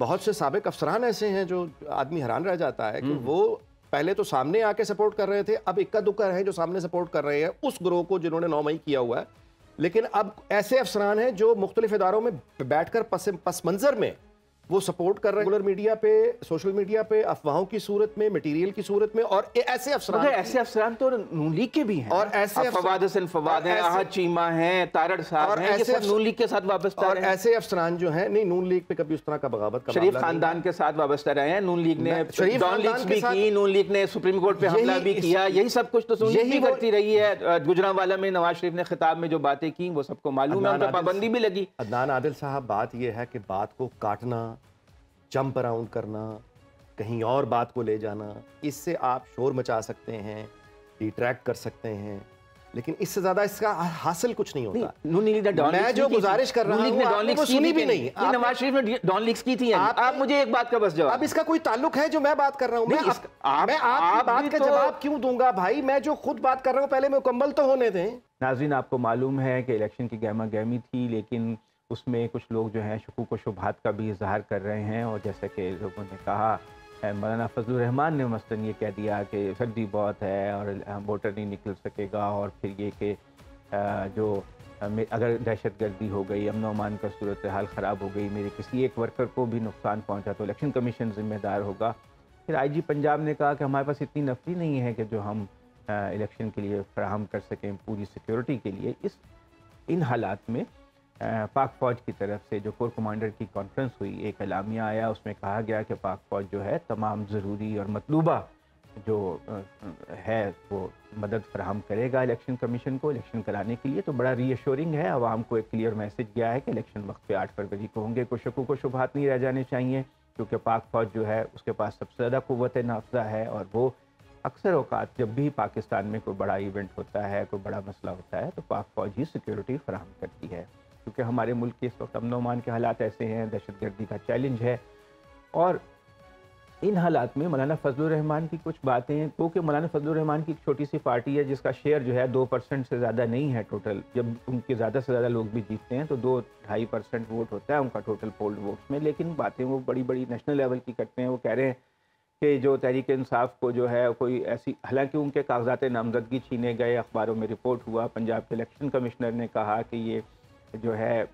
بہت سے سابق افسران ایسے ہیں جو آدمی حیران رہ جاتا ہے کہ وہ پہلے تو سامنے آ کے سپورٹ کر رہے تھے، اب اکا دکا ہیں جو سامنے سپورٹ کر رہے ہیں اس گروہ کو جنہوں نے 9 مئی کیا ہوا ہے، لیکن اب ایسے افسران ہیں جو مختلف اداروں میں بیٹھ کر پس منظر میں وہ سپورٹ کر رہے ہیں ریگولر میڈیا پہ، سوشل میڈیا پہ، افواہوں کی صورت میں، مٹیریل کی صورت میں، اور ایسے افسران تو نون لیگ کے بھی ہیں، اور ایسے فواد حسن فواد ہیں، احد چیمہ ہیں، تارڑ صاحب ہیں، یہ سب نون لیگ کے ساتھ وابستہ رہے ہیں، اور ایسے افسران جو ہیں نہیں نون لیگ پہ کبھی اس طرح کا بغاوت کا شریف خاندان کے ساتھ وابستہ رہے ہیں، نون لیگ نے ڈان لیگز بھی کی، نون لیگ نے سپریم کورٹ پہ حملہ بھی کیا، یہی سب کچھ تو نون لیگ بھی کرتی رہی ہے۔ گجرانوالہ میں نواز شریف نے خطاب میں جو باتیں کی وہ سب کو معلوم ہے، ان پہ پابندی بھی لگی۔ عدنان عادل صاحب، بات یہ ہے کہ بات کو کاٹنا، جمپ اراؤنڈ کرنا، کہیں اور بات کو لے جانا، اس سے آپ شور مچا سکتے ہیں، ڈیٹریکٹ کر سکتے ہیں، لیکن اس سے زیادہ اس کا حاصل کچھ نہیں ہوتا۔ میں جو گزارش کر رہا ہوں آپ نے وہ سنی بھی نہیں۔ نواز شریف نے ڈان لیگز کی تھی، آپ مجھے ایک بات کا بس جواب۔ اب اس کا کوئی تعلق ہے جو میں بات کر رہا ہوں؟ میں آپ کی بات کا جواب کیوں دوں گا بھائی؟ میں جو خود بات کر رہا ہوں پہلے مکمل تو ہونے دیں۔ ناظرین، آپ کو معلوم ہے کہ الیکشن کی گہما گہمی تھی، لیکن اس میں کچھ لوگ جو ہیں شکوک و شبہات کا بھی اظہار کر رہے ہیں، اور جیسا کہ لوگوں نے کہا، مولانا فضل الرحمان نے مثلاً یہ کہہ دیا کہ سردی بہت ہے اور ووٹر نہیں نکل سکے گا، اور پھر یہ کہ جو اگر دہشت گردی ہو گئی، امن و امان کا صورتحال خراب ہو گئی، میرے کسی ایک ورکر کو بھی نقصان پہنچا تو الیکشن کمیشن ذمہ دار ہوگا۔ پھر آئی جی پنجاب نے کہا کہ ہمارے پاس اتنی نفری نہیں ہے کہ جو ہم الیکشن کے لیے فراہم کر سکیں پوری سیکیورٹی کے لیے۔ ان حالات میں پاک فوج کی طرف سے جو کور کمانڈر کی کانفرنس ہوئی، ایک اعلامیہ آیا، اس میں کہا گیا کہ پاک فوج جو ہے تمام ضروری اور مطلوبہ جو ہے وہ مدد فراہم کرے گا الیکشن کمیشن کو الیکشن کرانے کے لیے۔ تو بڑا ری ایشورنگ ہے، عوام کو ایک کلیئر میسج گیا ہے کہ الیکشن وقت پہ 8 فروری کو ہوں گے، کوئی شکوک و شبہات نہیں رہ جانے چاہیے، کیونکہ پاک فوج جو ہے اس کے پاس سب سے زیادہ قوت نافذہ ہے، اور وہ اکثر اوقات جب بھی پاکستان میں کوئی بڑا ایونٹ ہوتا ہے، کوئی بڑا مسئلہ ہوتا ہے، تو پاک فوج ہی سیکیورٹی فراہم کرتی ہے، کیونکہ ہمارے ملک کے اس وقت امن و امان کے حالات ایسے ہیں، دہشت گردی کا چیلنج ہے۔ اور ان حالات میں مولانا فضل الرحمان کی کچھ باتیں، کیونکہ مولانا فضل الرحمان کی ایک چھوٹی سی پارٹی ہے جس کا شیئر جو ہے 2% سے زیادہ نہیں ہے ٹوٹل، جب ان کے زیادہ سے زیادہ لوگ بھی جیتتے ہیں تو 2-2.5% ووٹ ہوتا ہے ان کا ٹوٹل پولڈ ووٹس میں، لیکن باتیں وہ بڑی بڑی نیشنل لیول کی کرتے ہیں۔ وہ کہہ رہے ہیں کہ جو تحریک انصاف کو جو ہے کوئی ایسی، حالانکہ ان کے کاغذات نامزدگی چھینے گئے، اخباروں میں رپورٹ ہوا، پنجاب کے الیکشن کمشنر نے کہا کہ یہ جو ہے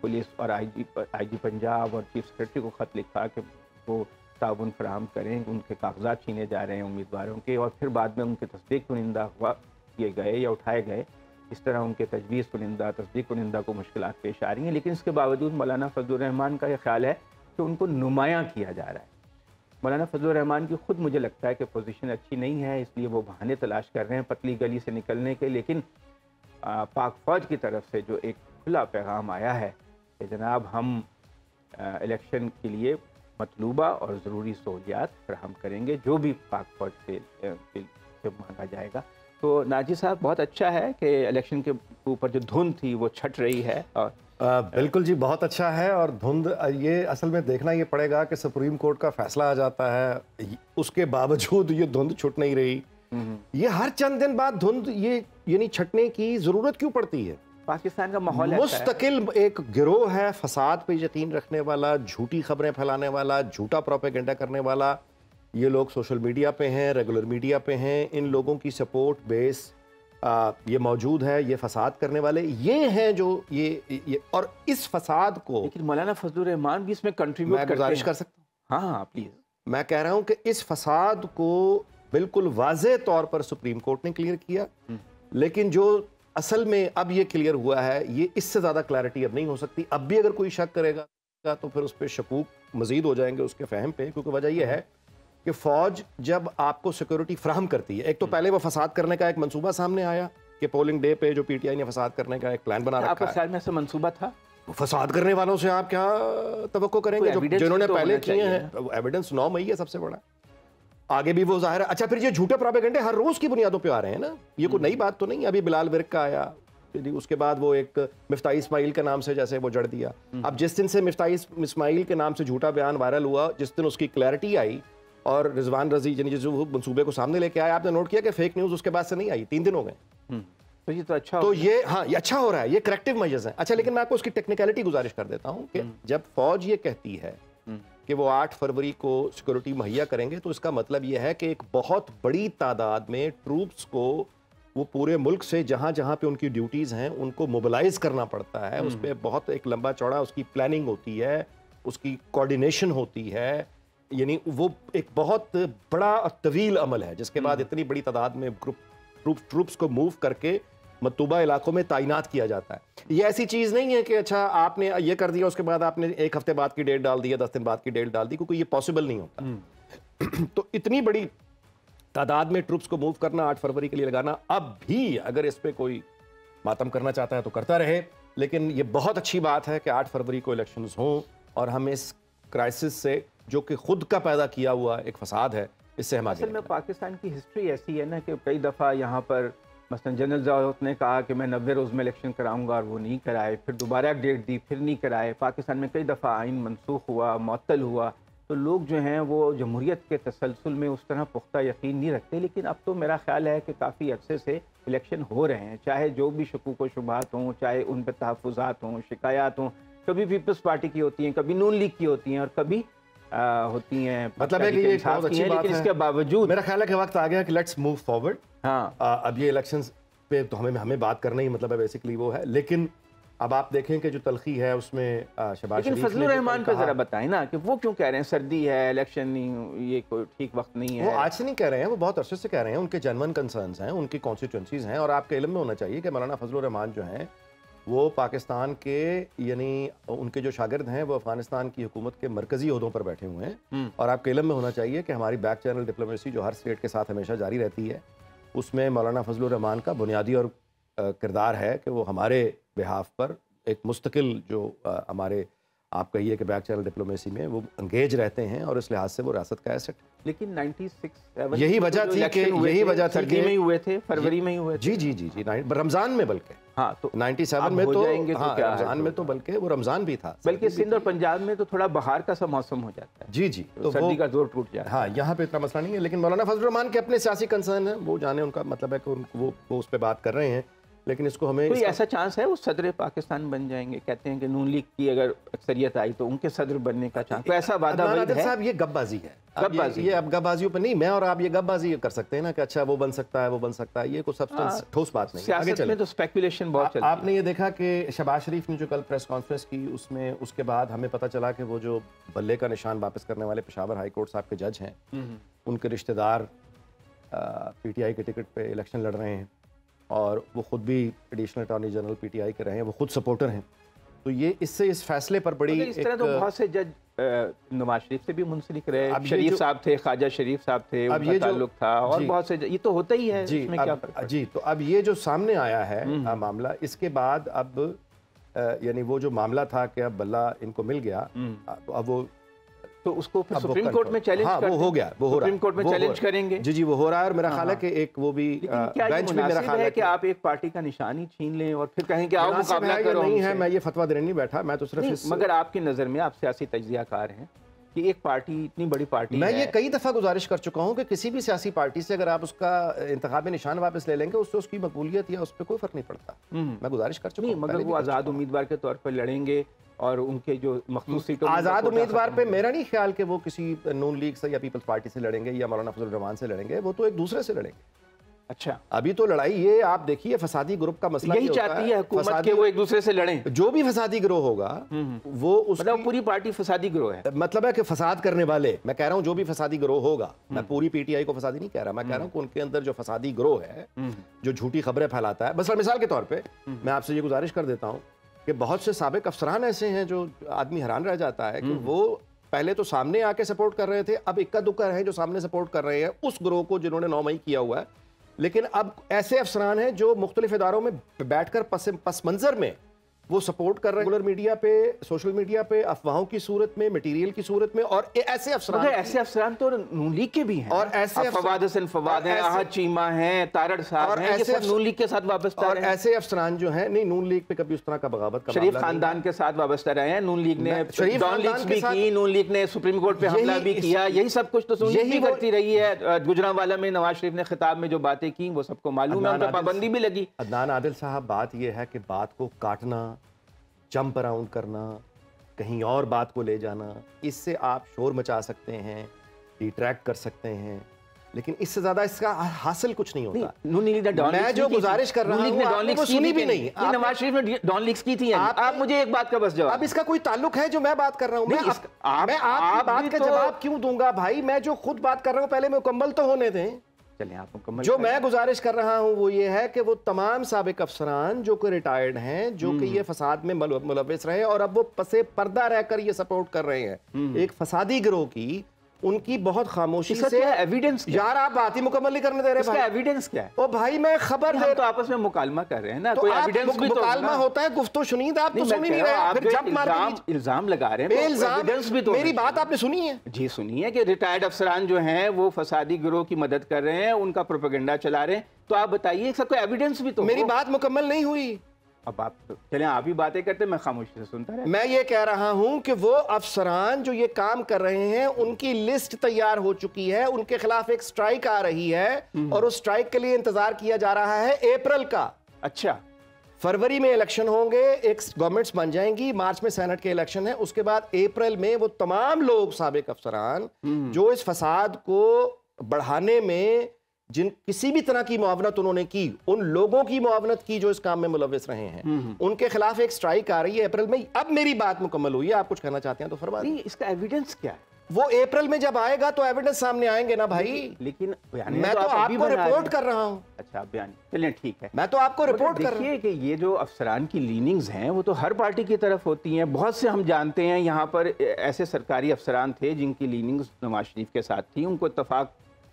پولیس اور آئی جی پنجاب اور چیف سیکرٹری کو خط لکھا کہ وہ تعاون فراہم کریں، ان کے کاغذات چھینے جا رہے ہیں امیدواروں کے، اور پھر بعد میں ان کے تصدیق کنندہ کیے گئے یا اٹھائے گئے، اس طرح ان کے تجویز کنندہ، تصدیق کنندہ کو مشکلات پیش آ رہی ہیں۔ لیکن اس کے باوجود مولانا فضل الرحمان کا یہ خیال ہے کہ ان کو نمایاں کیا جا رہا ہے۔ مولانا فضل الرحمان کی خود مجھے لگتا ہے کہ پوزیشن اچھی نہیں ہے، اس لیے وہ بہانے تلاش کر رہے ہیں پتلی گلی سے نکلنے کے، لیکن پاک فوج کی طرف سے جو ایک کھلا پیغام آیا ہے کہ جناب ہم الیکشن کے لیے مطلوبہ اور ضروری سہولیات فراہم کریں گے جو بھی پاک فوج سے مانگا جائے گا۔ تو ناجی صاحب، بہت اچھا ہے کہ الیکشن کے اوپر جو دھند تھی وہ چھٹ رہی ہے، اور بالکل جی بہت اچھا ہے، اور دھند یہ اصل میں دیکھنا یہ پڑے گا کہ سپریم کورٹ کا فیصلہ آ جاتا ہے، اس کے باوجود یہ دھند چھٹ نہیں رہی۔ یہ ہر چند دن بعد دھند یہ یعنی چھٹنے کی ضرورت کیوں پڑتی ہے؟ پاکستان کا ماحول مستقل ایک گروہ ہے فساد پہ یقین رکھنے والا، جھوٹی خبریں پھیلانے والا، جھوٹا پروپیگنڈا کرنے والا، یہ لوگ سوشل میڈیا پہ ہیں، ریگولر میڈیا پہ ہیں، ان لوگوں کی سپورٹ بیس یہ موجود ہے، یہ فساد کرنے والے یہ ہیں جو یہ اور اس فساد کو، لیکن مولانا فضل الرحمان بھی اس میں کنٹریبیوٹ کرتے ہیں۔ میں گزارش کر سکتا ہوں؟ ہاں پلیز۔ میں کہہ رہا ہوں کہ اس فساد کو بالکل واضح طور پر سپریم کورٹ نے کلیئر کیا، لیکن جو اصل میں اب یہ کلیئر ہوا ہے، یہ اس سے زیادہ کلیئرٹی اب نہیں ہو سکتی۔ اب بھی اگر کوئی شک کرے گا تو پھر اس پہ شکوک مزید ہو جائیں گے اس کے فہم پہ، کیونکہ وجہ یہ ہے کہ فوج جب آپ کو سیکورٹی فراہم کرتی ہے، ایک تو پہلے وہ فساد کرنے کا ایک منصوبہ سامنے آیا کہ پولنگ ڈے پہ جو پی ٹی آئی نے فساد کرنے کا ایک پلان بنا رکھا ہے۔ آپ کا خیال میں ایسا منصوبہ تھا؟ فساد کرنے والوں سے آپ کیا توقع کریں گے جنہوں نے پہلے کیے ہیں؟ ایویڈنس 9 مئی ہے سب سے بڑا، آگے بھی وہ ظاہر ہے۔ اچھا، پھر یہ جھوٹے پروپیگنڈے ہر روز کی بنیادوں پہ آ رہے ہیں نا، یہ کوئی نئی بات تو نہیں۔ ابھی بلال ورک کا آیا، اس کے بعد وہ ایک مفتاح اسماعیل کے نام سے جیسے وہ جڑ دیا۔ اب جس دن سے مفتاح اسماعیل کے نام سے جھوٹا بیان وائرل ہوا، جس دن اس کی کلیئرٹی آئی اور رضوان رضی یعنی جس منصوبے کو سامنے لے کے آیا، آپ نے نوٹ کیا کہ فیک نیوز اس کے بعد سے نہیں آئی، 3 دن ہو گئے۔ تو یہ تو اچھا، تو یہ ہاں یہ اچھا ہو رہا ہے، یہ کریکٹیو میجرز ہیں۔ اچھا، لیکن میں آپ کو اس کی ٹیکنیکلٹی گزارش کر دیتا ہوں کہ جب فوج یہ کہتی ہے کہ وہ 8 فروری کو سیکورٹی مہیا کریں گے، تو اس کا مطلب یہ ہے کہ ایک بہت بڑی تعداد میں ٹروپس کو وہ پورے ملک سے جہاں جہاں پہ ان کی ڈیوٹیز ہیں ان کو موبلائز کرنا پڑتا ہے. اس پہ بہت ایک لمبا چوڑا اس کی پلاننگ ہوتی ہے، اس کی کوارڈینیشن ہوتی ہے. یعنی وہ ایک بہت بڑا اور طویل عمل ہے جس کے بعد اتنی بڑی تعداد میں ٹروپس کو موو کر کے مطلوبہ علاقوں میں تعینات کیا جاتا ہے. یہ ایسی چیز نہیں ہے کہ اچھا آپ نے یہ کر دیا اس کے بعد آپ نے 1 ہفتے بعد کی ڈیٹ ڈال دی یا 10 دن بعد کی ڈیٹ ڈال دی، کیونکہ یہ پاسبل نہیں ہوتا. تو اتنی بڑی تعداد میں ٹروپس کو موو کرنا 8 فروری کے لیے لگانا، اب بھی اگر اس پہ کوئی ماتم کرنا چاہتا ہے تو کرتا رہے، لیکن یہ بہت اچھی بات ہے کہ 8 فروری کو الیکشنز ہوں اور ہم اس کرائسس سے جو کہ خود کا پیدا کیا ہوا ایک فساد ہے اس سے ہم آگے. اصل میں پاکستان کی ہسٹری ایسی ہے نا کہ کئی دفعہ یہاں پر مثلا جنرل ضیاء نے کہا کہ میں 90 روز میں الیکشن کراؤں گا اور وہ نہیں کرائے، پھر دوبارہ ایک ڈیٹ دی، پھر نہیں کرائے. پاکستان میں کئی دفعہ آئین منسوخ ہوا، معطل ہوا، تو لوگ جو ہیں وہ جمہوریت کے تسلسل میں اس طرح پختہ یقین نہیں رکھتے. لیکن اب تو میرا خیال ہے کہ کافی عرصے سے الیکشن ہو رہے ہیں، چاہے جو بھی شکوک و شبہات ہوں، چاہے ان پہ تحفظات ہوں، شکایات ہوں. کبھی پیپلز پارٹی کی ہوتی ہیں، کبھی نون لیگ کی ہوتی ہیں اور کبھی ہوتی ہیں. مطلب ہے کہ یہ بہت اچھی بات ہے، لیکن اس کے باوجود میرا خیال ہے کہ وقت آ گیا کہ لیٹس موو فارورڈ. ہاں اب یہ الیکشنز پہ تو ہمیں بات کرنا ہی مطلب ہے بیسیکلی وہ ہے. لیکن اب آپ دیکھیں کہ جو تلخی ہے اس میں شہباز شریف، لیکن فضل الرحمان پہ ذرا بتائیں نا کہ وہ کیوں کہہ رہے ہیں سردی ہے، الیکشن نہیں، یہ کوئی ٹھیک وقت نہیں ہے. وہ آج سے نہیں کہہ رہے ہیں، وہ بہت عرصے سے کہہ رہے ہیں. ان کے جنون کنسرنز ہیں، ان کی کانسٹیٹوئنسیز ہیں. اور آپ کے علم میں ہونا چاہیے کہ مولانا فضل الرحمان جو ہیں وہ پاکستان کے یعنی ان کے جو شاگرد ہیں وہ افغانستان کی حکومت کے مرکزی عہدوں پر بیٹھے ہوئے ہیں. اور آپ کے علم میں ہونا چاہیے کہ ہماری بیک چینل ڈپلومیسی جو ہر اسٹیٹ کے ساتھ ہمیشہ جاری رہتی ہے، اس میں مولانا فضل الرحمان کا بنیادی اور کردار ہے کہ وہ ہمارے بہاف پر ایک مستقل جو ہمارے آپ کہیے کہ بیک چینل ڈپلومیسی میں وہ انگیج رہتے ہیں، اور اس لحاظ سے وہ ریاست کا ایسٹ. لیکن 96 یہی وجہ تھی کہ سردی میں ہی ہوئے تھے، فروری میں ہی ہوئے تھے. جی رمضان میں، بلکہ ہاں تو 97 میں تو رمضان میں تو بلکہ وہ رمضان بھی تھا. بلکہ سندھ اور پنجاب میں تو تھوڑا بہار کا سا موسم ہو جاتا ہے. جی تو سردی کا زور ٹوٹ جاتا ہے. ہاں یہاں پہ اتنا مسئلہ نہیں ہے. لیکن مولانا فضل الرحمان کے اپنے سیاسی کنسرن ہیں، وہ جانے ان کا مطلب ہے کہ وہ اس پہ بات کر رہے ہیں. لیکن اس کو ہمیں کوئی ایسا چانس ہے وہ صدر پاکستان بن جائیں گے؟ کہتے ہیں کہ نون لیگ کی اگر اکثریت آئی تو ان کے صدر بننے کا چانس. تو ایسا وعدہ ہے صاحب، یہ گپ بازی ہے. یہ اب گپ بازیوں پہ نہیں، میں اور آپ یہ گپ بازی کر سکتے ہیں نا کہ اچھا وہ بن سکتا ہے، وہ بن سکتا ہے. یہ کوئی سبسٹنس ٹھوس بات نہیں. سیاست میں تو اسپیکولیشن بہت چلتی ہے. آپ نے یہ دیکھا کہ شہباز شریف نے جو کل پریس کانفرنس کی اس کے بعد ہمیں پتہ چلا کہ وہ جو بلے کا نشان واپس کرنے والے پشاور ہائی کورٹ صاحب کے جج ہیں، ان کے رشتہ دار پی ٹی آئی کے ٹکٹ پہ الیکشن لڑ رہے ہیں، اور وہ خود بھی additional attorney general P T I کے رہے ہیں، وہ خود سپورٹر ہیں. تو یہ اس فیصلے پر بڑی اس طرح تو بہت سے جج نواز شریف سے بھی منسلک رہے. شریف صاحب تھے، خواجہ شریف صاحب تھے، ان کا تعلق تھا، اور بہت سے یہ تو ہوتا ہی ہے. اس میں کیا فرق ہے؟ جی تو اب یہ جو سامنے آیا ہے معاملہ، اس کے بعد اب یعنی وہ جو معاملہ تھا کہ اب بلہ ان کو مل گیا، تو اب وہ تو اس کو پھر سپریم کورٹ میں چیلنج کریں گے. وہ ہو گیا، وہ ہو رہا ہے. سپریم کورٹ میں چیلنج کریں گے. جی وہ ہو رہا ہے. اور میرا خیال ہے کہ ایک وہ بھی بینچ میں میرا خیال ہے کہ آپ ایک پارٹی کا نشان ہی چھین لیں اور پھر کہیں کہ آؤ مقابلہ کرو. نہیں ہے، میں یہ فتویٰ دینے نہیں بیٹھا، میں تو صرف مگر آپ کی نظر میں، آپ سیاسی تجزیہ کار ہیں، کہ ایک پارٹی اتنی بڑی پارٹی، میں یہ کئی دفعہ گزارش کر چکا ہوں کہ کسی بھی سیاسی پارٹی سے اگر آپ اس کا انتخابی نشان واپس لے لیں گے، اس سے اس کی مقبولیت یا اس پہ کوئی فرق نہیں پڑتا. میں گزارش کر چکا ہوں. مگر وہ آزاد امیدوار کے طور پر لڑیں گے اور ان کے جو مخصوص سیٹوں، آزاد امیدوار پہ میرا نہیں خیال کہ وہ کسی نون لیگ سے یا پیپلز پارٹی سے لڑیں گے یا مولانا فضل الرحمان سے لڑیں گے. وہ تو ایک دوسرے سے لڑیں گے. اچھا، ابھی تو لڑائی یہ آپ دیکھیے فسادی گروپ کا مسئلہ یہی چاہتی ہے حکومت کہ وہ ایک دوسرے سے لڑیں. جو بھی فسادی گروہ ہوگا وہ اس مطلب پوری پارٹی فسادی گروہ ہے. مطلب ہے کہ فساد کرنے والے، میں کہہ رہا ہوں جو بھی فسادی گروہ ہوگا، میں پوری پی ٹی آئی کو فسادی نہیں کہہ رہا، میں کہہ رہا ہوں کہ ان کے اندر جو فسادی گروہ ہے جو جھوٹی خبریں پھیلاتا ہے. بس مثال کے طور پہ میں آپ سے یہ گزارش کر دیتا ہوں کہ بہت سے سابق افسران ایسے ہیں جو آدمی حیران رہ جاتا ہے کہ وہ پہلے تو سامنے آ کے سپورٹ کر رہے تھے، اب اکا دکا ہیں جو سامنے سپورٹ کر رہے ہیں اس گروہ کو جنہوں نے 9 مئی کیا ہوا ہے. لیکن اب ایسے افسران ہیں جو مختلف اداروں میں بیٹھ کر پس منظر میں وہ سپورٹ کر رہے ہیں، ریگولر میڈیا پہ، سوشل میڈیا پہ، افواہوں کی صورت میں، مٹیریل کی صورت میں. اور ایسے افسران تو نون لیگ کے بھی ہیں، اور ایسے فواد حسن فواد ہیں، احد چیمہ ہیں، تارڑ صاحب ہیں، یہ سب نون لیگ کے ساتھ وابستہ اور ہیں. ایسے افسران جو ہیں نہیں نون لیگ پہ کبھی اس طرح کا بغاوت کا شریف خاندان کے ساتھ وابستہ رہے ہیں. نون لیگ نے ڈان لیگز بھی کی، نون لیگ نے سپریم کورٹ پہ حملہ بھی کیا، یہی سب کچھ تو نون لیگ بھی کرتی رہی ہے. گجرانوالہ میں نواز شریف نے خطاب میں جو باتیں کی وہ سب کو معلوم ہے، ان پر پابندی بھی لگی. عدنان عادل صاحب، بات یہ ہے کہ بات کو کاٹنا، جمپ اراؤنڈ کرنا، کہیں اور بات کو لے جانا، اس سے آپ شور مچا سکتے ہیں، ڈیٹریکٹ کر سکتے ہیں، لیکن اس سے زیادہ اس کا حاصل کچھ نہیں ہوتا۔ میں جو گزارش کر رہا ہوں آپ نے وہ سنی بھی نہیں۔ نواز شریف نے ڈان لیکس کی تھی، آپ مجھے ایک بات کا بس جواب۔ اب اس کا کوئی تعلق ہے جو میں بات کر رہا ہوں؟ میں آپ کی بات کا جواب کیوں دوں گا بھائی؟ میں جو خود بات کر رہا ہوں پہلے مکمل تو ہونے دیں۔ چلیں آپ مکمل۔ جو میں گزارش کر رہا ہوں وہ یہ ہے کہ وہ تمام سابق افسران جو کہ ریٹائرڈ ہیں، جو کہ یہ فساد میں ملوث رہے اور اب وہ پسے پردہ رہ کر یہ سپورٹ کر رہے ہیں ایک فسادی گروہ کی، ان کی بہت خاموشی سے ایویڈنس۔ یار آپ بات ہی مکمل نہیں کرنے دے رہے اس کا ایویڈنس کیا ہے؟ او بھائی میں خبر دے، تو آپس میں مکالمہ کر رہے ہیں نا، کوئی ایویڈنس بھی تو مکالمہ ہوتا ہے، گفتگو شنید، آپ تو سن ہی نہیں رہے، پھر جب الزام لگا رہے ہیں، ایویڈنس بھی تو۔ میری بات آپ نے سنی ہے؟ جی سنی ہے کہ ریٹائرڈ افسران جو ہیں وہ فسادی گروہ کی مدد کر رہے ہیں، ان کا پروپیگنڈا چلا رہے ہیں، تو آپ بتائیے اس کا کوئی ایویڈنس بھی تو۔ میری بات مکمل نہیں ہوئی۔ اب آپ چلیں آپ ہی باتیں کرتے، میں خاموشی سے سنتا رہا۔ میں یہ کہہ رہا ہوں کہ وہ افسران جو یہ کام کر رہے ہیں ان کی لسٹ تیار ہو چکی ہے، ان کے خلاف ایک سٹرائک آ رہی ہے اور اس سٹرائک کے لیے انتظار کیا جا رہا ہے اپریل کا۔ اچھا، فروری میں الیکشن ہوں گے، ایک گورنمنٹس بن جائیں گی، مارچ میں سینٹ کے الیکشن ہے، اس کے بعد اپریل میں وہ تمام لوگ سابق افسران جو اس فساد کو بڑھانے میں جن کسی بھی طرح کی معاونت انہوں نے کی، ان لوگوں کی معاونت کی جو اس کام میں ملوث رہے ہیں، ان کے خلاف ایک سٹرائک آ رہی ہے اپریل میں۔ اب میری بات مکمل ہوئی ہے، آپ کچھ کہنا چاہتے ہیں تو فرما دیں۔ اس کا ایویڈنس کیا ہے؟ وہ اپریل میں جب آئے گا تو ایویڈنس سامنے آئیں گے نا بھائی۔ لیکن میں تو آپ کو رپورٹ کر رہا ہوں۔ اچھا بیان، چلیں ٹھیک ہے، میں تو آپ کو رپورٹ کر رہا ہوں کہ یہ جو افسران کی لیننگز ہیں وہ تو ہر پارٹی کی طرف ہوتی ہیں، بہت سے ہم جانتے ہیں یہاں پر ایسے سرکاری افسران تھے جن کی لیننگز نواز شریف کے ساتھ تھی، ان کو اتفاق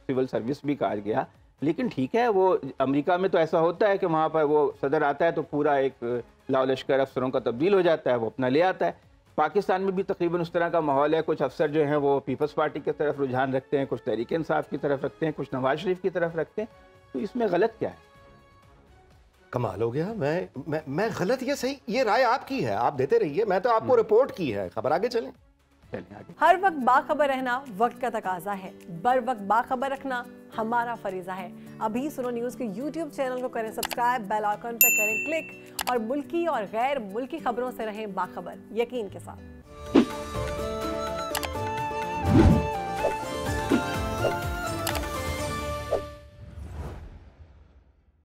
سول سروس بھی کہا گیا، لیکن ٹھیک ہے، وہ امریکہ میں تو ایسا ہوتا ہے کہ وہاں پر وہ صدر آتا ہے تو پورا ایک لاؤ لشکر افسروں کا تبدیل ہو جاتا ہے، وہ اپنا لے آتا ہے۔ پاکستان میں بھی تقریباً اس طرح کا ماحول ہے، کچھ افسر جو ہیں وہ پیپلز پارٹی کی طرف رجحان رکھتے ہیں، کچھ تحریک انصاف کی طرف رکھتے ہیں، کچھ نواز شریف کی طرف رکھتے ہیں، تو اس میں غلط کیا ہے؟ کمال ہو گیا۔ میں غلط یا صحیح یہ رائے آپ کی ہے، آپ دیتے رہیے، میں تو آپ کو رپورٹ کی ہے، خبر آگے چلیں۔ ہر وقت باخبر رہنا وقت کا تقاضا ہے، بر وقت باخبر رکھنا ہمارا فریضہ ہے۔ ابھی سنو نیوز کے یوٹیوب چینل کو کریں سبسکرائب، بیل آئیکن پہ کریں کلک اور ملکی اور غیر ملکی خبروں سے رہیں باخبر، یقین کے ساتھ۔